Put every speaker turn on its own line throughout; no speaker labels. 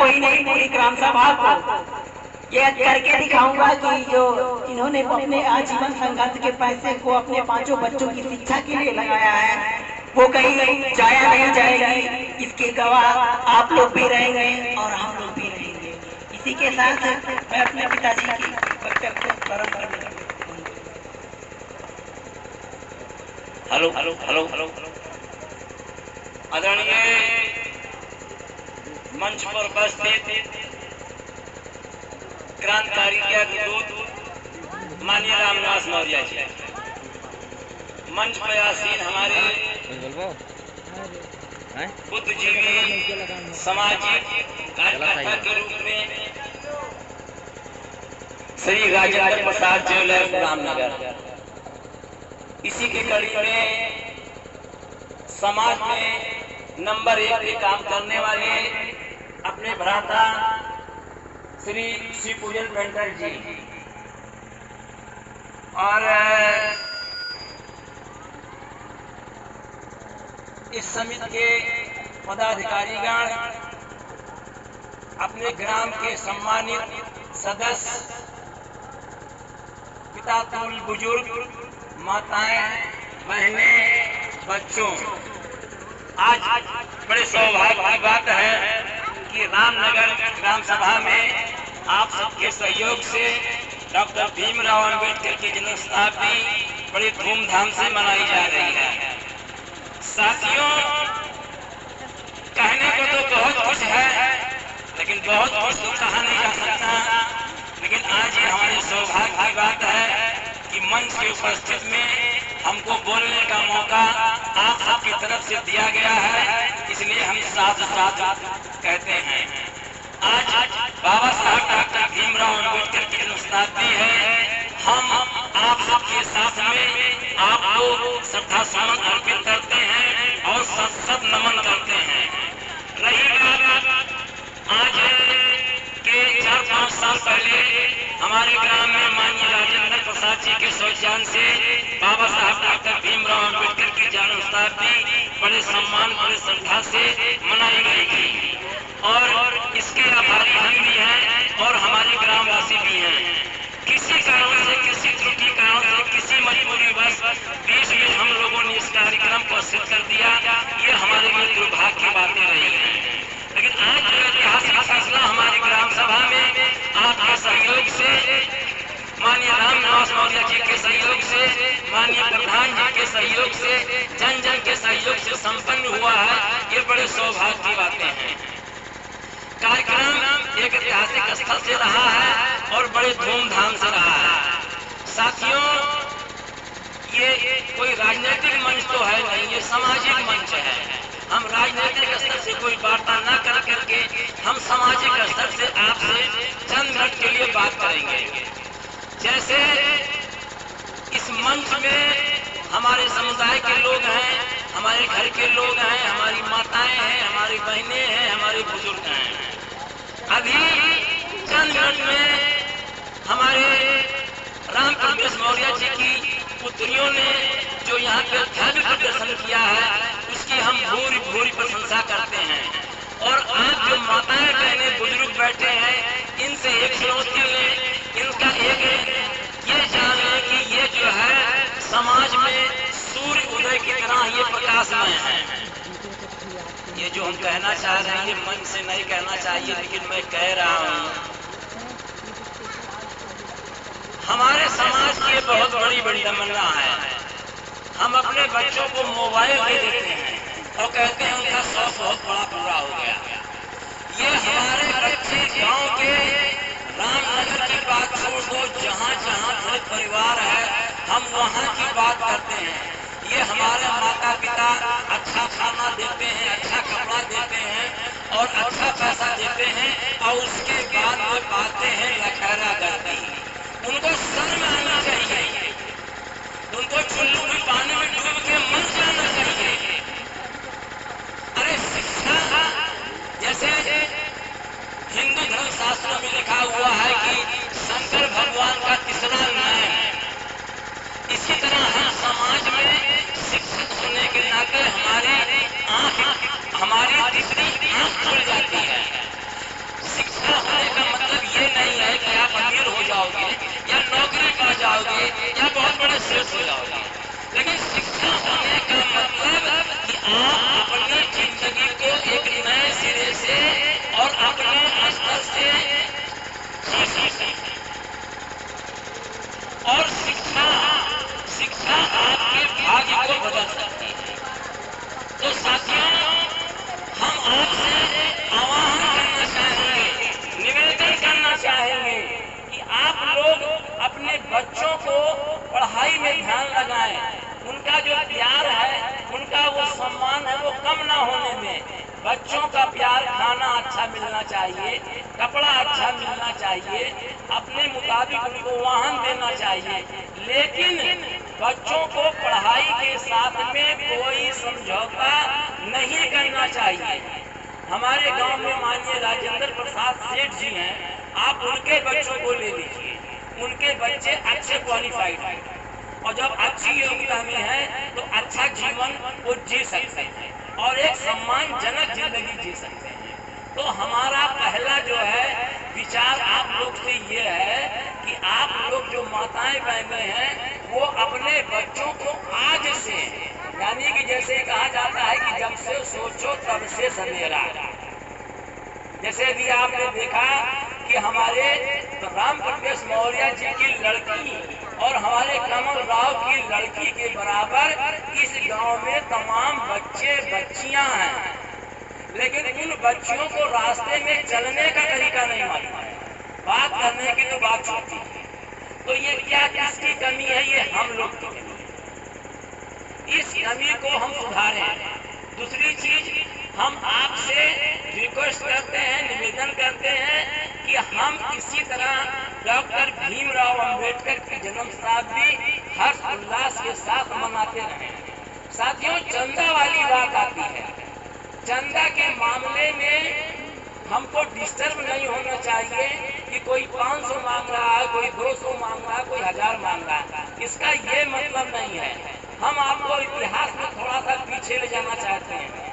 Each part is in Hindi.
कोई नहीं, पूरी ग्राम सभा को ये करके दिखाऊंगा कि जो इन्होंने अपने आजीवन संघर्ष के पैसे को अपने 5 बच्चों की शिक्षा के लिए लगाया है वो कहीं जाया नहीं जाएगी। इसके गवाह आप लोग भी रहेंगे और हम लोग भी रहेंगे। इसी के साथ मैं अपने पिताजी की वक्तव्य को प्रारंभ करने
हेलो हेलो हेलो हेलो आदरणीय मंच पर उपस्थित क्रांतिकारी के दूत माननीय रामनिवास मौर्य जी, मंच पर आसीन हमारे बुद्धिजीवी सामाजिक कार्यकर्ता के रूप में श्री राजेंद्र प्रसाद ज्वेलर्स रामनगर, इसी की कड़ी में समाज में नंबर 1 पे काम करने वाले अपने भ्राता श्री शिव पूजन पेंटर जी और इस समिति के पदाधिकारीगण, अपने ग्राम के सम्मानित सदस्य, पिता तुल्य बुजुर्ग, माताएं, बहनें, बच्चों, आज बड़े सौभाग्य की बात है कि रामनगर ग्राम सभा में आप सबके सहयोग से डॉक्टर भीमराव अंबेडकर की जन्म शताब्दी बड़ी धूमधाम से मनाई जा रही है। साथियों, कहने को तो बहुत कुछ है, लेकिन बहुत कुछ तो कहा नहीं जा सकता, लेकिन आज ये हमारे सौभाग्य की बात है कि मंच की उपस्थित में हमको बोलने का मौका आप सबकी तरफ से दिया गया है, इसलिए हम साथ साथ कहते हैं। आज बाबा साहब डॉक्टर भीमराव अंबेडकर की जन्म शताब्दी है। हम आप सबके साथ में आपको श्रद्धा सुमन अर्पित करते हैं और सत नमन करते हैं। रही बात आज के 4-5 साल पहले हमारे ग्राम में माननीय राजेंद्र प्रसाद जी के स्वचान से बाबा साहब डॉक्टर भीमराव अंबेडकर की जन्म शताब्दी बड़े सम्मान, बड़े श्रद्धा से मनाई गई थी और इसके आभारी हम भी हैं और हमारे ग्रामवासी भी हैं। किसी कारण से, किसी त्रुटि कारण से, किसी मजबूरी बस बीच में हम लोगों ने इस कार्यक्रम को सिद्ध कर दिया, ये हमारे लिए दुर्भाग्य की बातें रही हैं। लेकिन आज जो ऐतिहासिक फैसला हमारी ग्राम सभा में आपके सहयोग से, माननीय रामनिवास मौर्य जी के सहयोग से, माननीय प्रधान जी के सहयोग से, जन जन के सहयोग से संपन्न हुआ है, ये बड़े सौभाग्य की बातें हैं। कार्यक्रम एक ऐतिहासिक स्थल से रहा है और बड़े धूमधाम से रहा है। साथियों, ये कोई राजनीतिक मंच तो है नहीं, ये सामाजिक मंच है। हम राजनीतिक स्तर से कोई वार्ता न कर करके हम सामाजिक स्तर से आपसे चंद मिनट के लिए बात करेंगे। जैसे इस मंच में हमारे समुदाय के लोग हैं, हमारे घर के लोग हैं, हमारी माताएं हैं, हमारी बहनें हैं, हमारे बुजुर्ग हैं। अभी चंद मिनट में हमारे राम प्रवेश मौर्य जी की पुत्रियों ने जो यहाँ पे भव्य प्रदर्शन किया है, उसकी हम भूरी भूरी प्रशंसा करते हैं। और आज जो माताएं, बहनें, बुजुर्ग बैठे हैं, इनसे एक चुनौती लें, इनका एक ये जान लें कि ये जो है समाज में सूर्य उदय की तरह ये प्रकाशमय है। ये जो हम कहना चाह रहे हैं, ये मन से नहीं कहना चाहिए, लेकिन मैं कह रहा हूँ। हमारे समाज की बहुत बड़ी बड़ी तमन्ना है। हम अपने बच्चों को मोबाइल दे देते हैं और कहते हैं उनका शौक बहुत बड़ा पूरा हो गया। ये हमारे बच्चे गांव के रामनगर की बात छोड़ दो, जहाँ जहाँ बड़े परिवार है, हम वहाँ की बात करते हैं। ये हमारे माता पिता अच्छा खाना देते हैं, अच्छा कपड़ा देते हैं और अच्छा पैसा देते हैं, और उसके बाद वो बातें हैं लखैरा करती हैं। उनको शर्म आना चाहिए, उनको चुल्लू में पानी में डूब के मर जाना चाहिए। अरे शिक्षा, जैसे हिंदू धर्म शास्त्रों में लिखा हुआ है कि शंकर भगवान का तीसरा नाम, इसी तरह हम समाज में शिक्षित होने के नाते हमारी तीसरी आंख खुल जाती है। बच्चों को पढ़ाई में ध्यान लगाएं, उनका जो प्यार है, उनका वो सम्मान है, वो कम ना होने में। बच्चों का प्यार, खाना अच्छा मिलना चाहिए, कपड़ा अच्छा मिलना चाहिए, अपने मुताबिक उनको वाहन देना चाहिए, लेकिन बच्चों को पढ़ाई के साथ में कोई समझौता नहीं करना चाहिए। हमारे गांव में माननीय राजेंद्र प्रसाद सेठ जी हैं, आप उनके बच्चों को ले लीजिए, उनके बच्चे अच्छे क्वालिफाइड हैं और जब अच्छी योग्यता में है तो अच्छा जीवन वो जी सकते हैं और एक सम्मानजनक जिंदगी जी सकते हैं। तो हमारा पहला जो है विचार आप लोग से ये है कि आप लोग जो माताएं बहनें हैं वो अपने बच्चों को आज से, यानी कि जैसे कहा जाता है कि जब से सोचो तब से सवेरा, जैसे अभी आपने देखा कि हमारे राम प्रवेश मौर्य जी की लड़की और हमारे कमल राव की लड़की के बराबर इस गांव में तमाम बच्चे बच्चियां हैं, लेकिन उन बच्चियों को रास्ते में चलने का तरीका नहीं मालूम है, बात करने की तो बात होती है। तो ये क्या किसकी कमी है? ये हम लोग की कमी है, इस कमी को हम सुधारें। दूसरी चीज, हम आपसे रिक्वेस्ट करते हैं, निवेदन करते हैं कि हम इसी तरह डॉक्टर भीमराव अंबेडकर की जन्म शताब्दी हर्ष उल्लास के साथ मनाते रहें। साथियों, चंदा वाली बात आती है, चंदा के मामले में हमको डिस्टर्ब नहीं होना चाहिए कि कोई 500 मांग रहा है, कोई 200 मांग रहा है, कोई 1000 मांग रहा है, इसका ये मतलब नहीं है। हम आपको इतिहास में थोड़ा सा पीछे ले जाना चाहते हैं।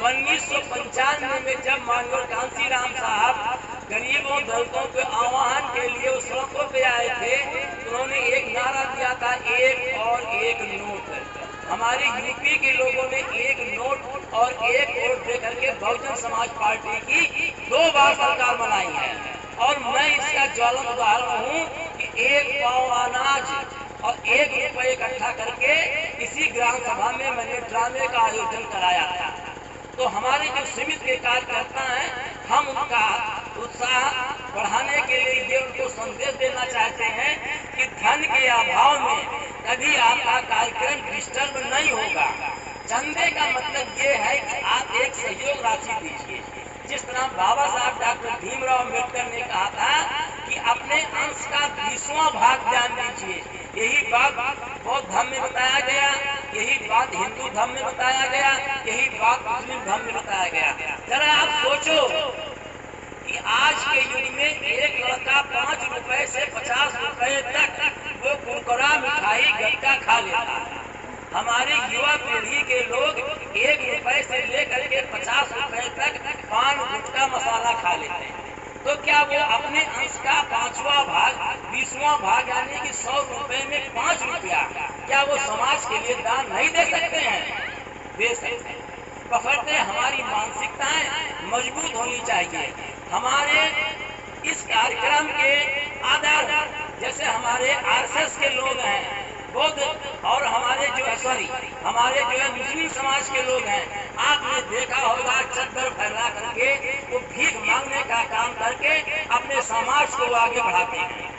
1995 में जब माननीय कांशीराम साहब गरीबों दलितों के आह्वान के लिए उस सड़कों पे आए थे, उन्होंने एक नारा दिया था, एक और एक नोट। हमारे यूपी के लोगों ने एक नोट और एक वोट देकर के बहुजन समाज पार्टी की 2 बार सरकार बनाई है और मैं इसका ज्वलंत उदाहरण हूँ कि 1 पाव अनाज और 1 रुपये इकट्ठा करके इसी ग्राम सभा में मैंने ड्रामे का आयोजन कराया था। तो हमारे जो समिति के कार्यकर्ता हैं, हम उनका उत्साह बढ़ाने के लिए उनको संदेश देना चाहते हैं कि धन के अभाव में कभी आपका कार्यक्रम डिस्टर्ब नहीं होगा। चंदे का मतलब ये है कि आप एक सहयोग राशि दीजिए, जिस तरह बाबा साहब डॉक्टर भीमराव अम्बेडकर ने कहा था कि अपने अंश का 20वां भाग दान दीजिए। यही बात बौद्ध धर्म में बताया गया, यही बात हिंदू धर्म में बताया गया, यही बात मुस्लिम धर्म में बताया गया। जरा आप सोचो कि आज के युग में एक लड़का 5 रुपए से 50 रुपए तक वो कुरकुरा मिठाई गट्टा खा लेता है। हमारी युवा पीढ़ी के लोग 1 रुपए से लेकर के 50 रुपए तक पान गुटखा मसाला खा लेते हैं। तो क्या वो अपने अंश का 5वां भाग 20वां भाग यानी कि 100 रुपए में 5 रुपया क्या वो समाज के लिए दान नहीं दे सकते हैं? दे सकते हैं, बशर्ते हमारी मानसिकताएं मजबूत होनी चाहिए। हमारे इस कार्यक्रम के आधार, जैसे हमारे आरएसएस के लोग हैं, बौद्ध और हमारे जो हमारे जो है मुस्लिम समाज के लोग हैं, आपने देखा होगा चद्दर फैला करके वो भीख मांगने का काम करके अपने समाज को आगे बढ़ाते हैं।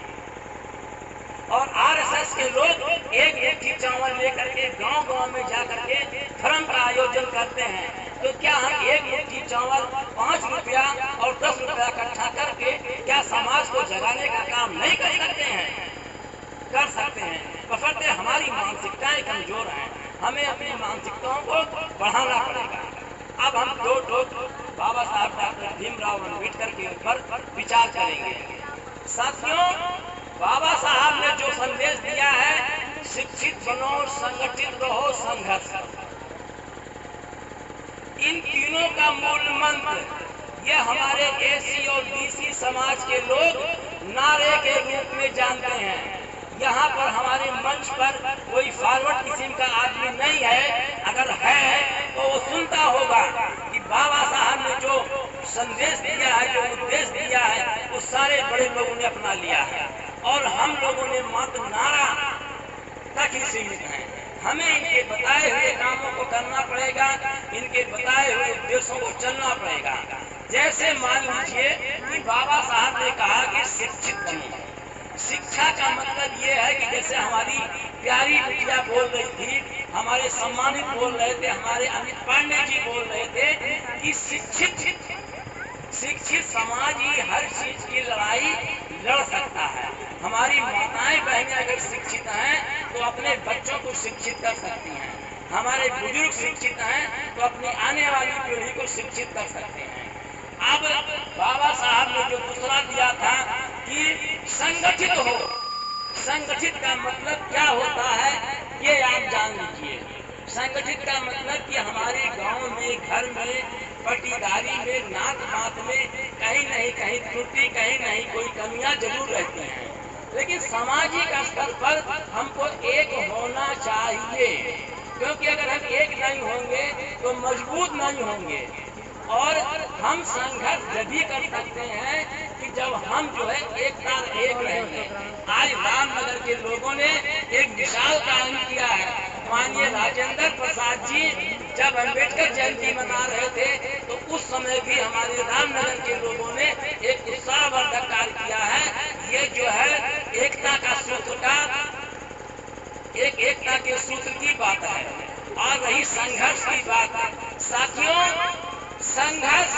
और आरएसएस के लोग एक मुट्ठी चावल लेकर के गांव-गांव में जाकर के धर्म का आयोजन करते हैं। तो क्या हम एक मुट्ठी चावल 5 रुपया और 10 रुपया इकट्ठा करके क्या समाज को जगाने का काम नहीं कर सकते हैं? कर सकते हैं, बशर्ते हमारी मानसिकताएं कमजोर हैं। हमें अपनी मानसिकताओं को बढ़ाना पड़ेगा। अब हम दो बाबा साहब डॉक्टर भीमराव अम्बेडकर के ऊपर विचार करेंगे। साथियों, बाबा साहब ने जो संदेश दिया है, शिक्षित बनो, संगठित रहो, संघर्ष करो, इन तीनों का मूल मंत्र ये हमारे एसी और बीसी समाज के लोग नारे के रूप में जानते हैं। यहाँ पर हमारे मंच पर कोई फॉरवर्ड किस्म का आदमी नहीं है, अगर है तो वो सुनता होगा कि बाबा साहब ने जो संदेश दिया है, जो उद्देश्य दिया है, वो सारे बड़े लोगों ने अपना लिया है और हम लोगों ने मात्र नारा तक ही सीमित हैं। हमें इनके बताए हुए कामों को करना पड़ेगा, इनके बताए हुए उद्देश्यों को चलना पड़ेगा। जैसे मान लीजिए कि बाबा साहब ने कहा कि शिक्षित बनो, शिक्षा का मतलब ये है कि जैसे हमारी प्यारी बिटिया बोल रही थी, हमारे सम्मानित बोल रहे थे, हमारे अमित पांडे जी बोल रहे थे कि शिक्षित समाज ही हर चीज की लड़ाई लड़ सकता है। हमारी माताएं बहनें अगर शिक्षित हैं तो अपने बच्चों को शिक्षित कर सकती हैं, हमारे बुजुर्ग शिक्षित हैं तो अपनी आने वाली पीढ़ी को शिक्षित कर सकते हैं। अब बाबा साहब ने जो दूसरा दिया था कि संगठित हो, संगठित का मतलब क्या होता है ये आप जान लीजिए। संगठित का मतलब कि हमारे गांव में, घर में, पटीदारी में, नात पात में कहीं नहीं कहीं त्रुटि, कहीं नहीं कोई कमियां जरूर रहती हैं, लेकिन सामाजिक स्तर पर हमको एक होना चाहिए, क्योंकि अगर हम एक नहीं होंगे तो मजबूत नहीं होंगे। और हम संघर्ष जब कर सकते हैं कि जब हम जो है एक साथ एक रहेंगे। आज रामनगर के लोगों ने एक विशाल काम किया है। माननीय राजेंद्र प्रसाद जी जब अम्बेडकर जयंती मना रहे थे तो उस समय भी हमारे रामनगर के लोगों ने एक उत्साहवर्धक कार्य किया है। ये जो है एकता का सूत्र का एकता के सूत्र की बात है। और रही संघर्ष की बात, साथियों संघर्ष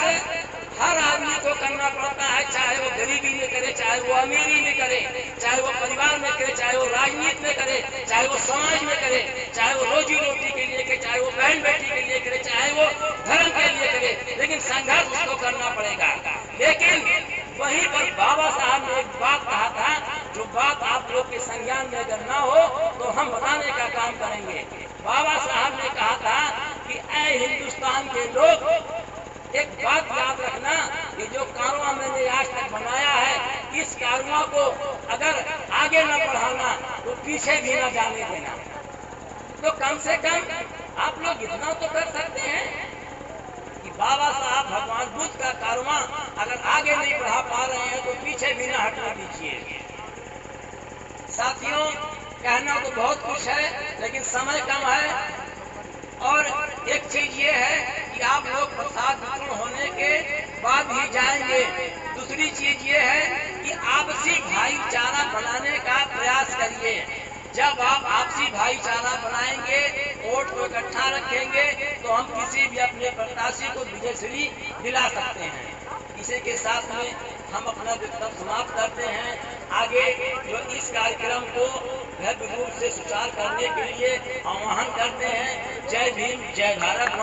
हर आदमी को करना पड़ता है, चाहे वो गरीबी में करे, चाहे वो अमीरी में करे, चाहे वो परिवार में करे, चाहे वो राजनीति में करे, चाहे वो समाज में करे, चाहे वो रोजी रोटी के लिए करे, चाहे वो बहन बेटी के लिए करे, चाहे वो धर्म के लिए करे, लेकिन संघर्ष उसको करना पड़ेगा। लेकिन वहीं पर बाबा साहब ने एक बात कहा था, जो बात आप लोग के संज्ञान में अगर ना हो तो हम बताने का काम करेंगे। बाबा साहब ने कहा था कि ऐ हिंदुस्तान के लोग, एक बात याद रखना, ये जो कारवां मैंने आज तक बनाया है, इस कारवां को अगर आगे न बढ़ाना तो पीछे भी न जाने देना। तो कम से कम आप लोग इतना तो कर सकते हैं कि बाबा साहब भगवान बुद्ध का कारवां अगर आगे नहीं बढ़ा पा रहे हैं तो पीछे भी न हटने दीजिए। साथियों कहना तो बहुत कुछ है लेकिन समय कम है। और एक चीज ये है कि आप लोग प्रसाद वितरण होने के बाद ही जाएंगे। दूसरी चीज ये है कि आपसी भाईचारा बनाने का प्रयास करिए। जब आप आपसी भाईचारा बनाएंगे, वोट को इकट्ठा रखेंगे तो हम किसी भी अपने प्रत्याशी को विजयश्री दिला सकते हैं। इसी के साथ में हम अपना वक्तव्य समाप्त करते हैं। आगे जो इस कार्यक्रम को भव्य रूप से सुचारू करने के लिए आह्वान करते हैं। जय भीम, जय भारत।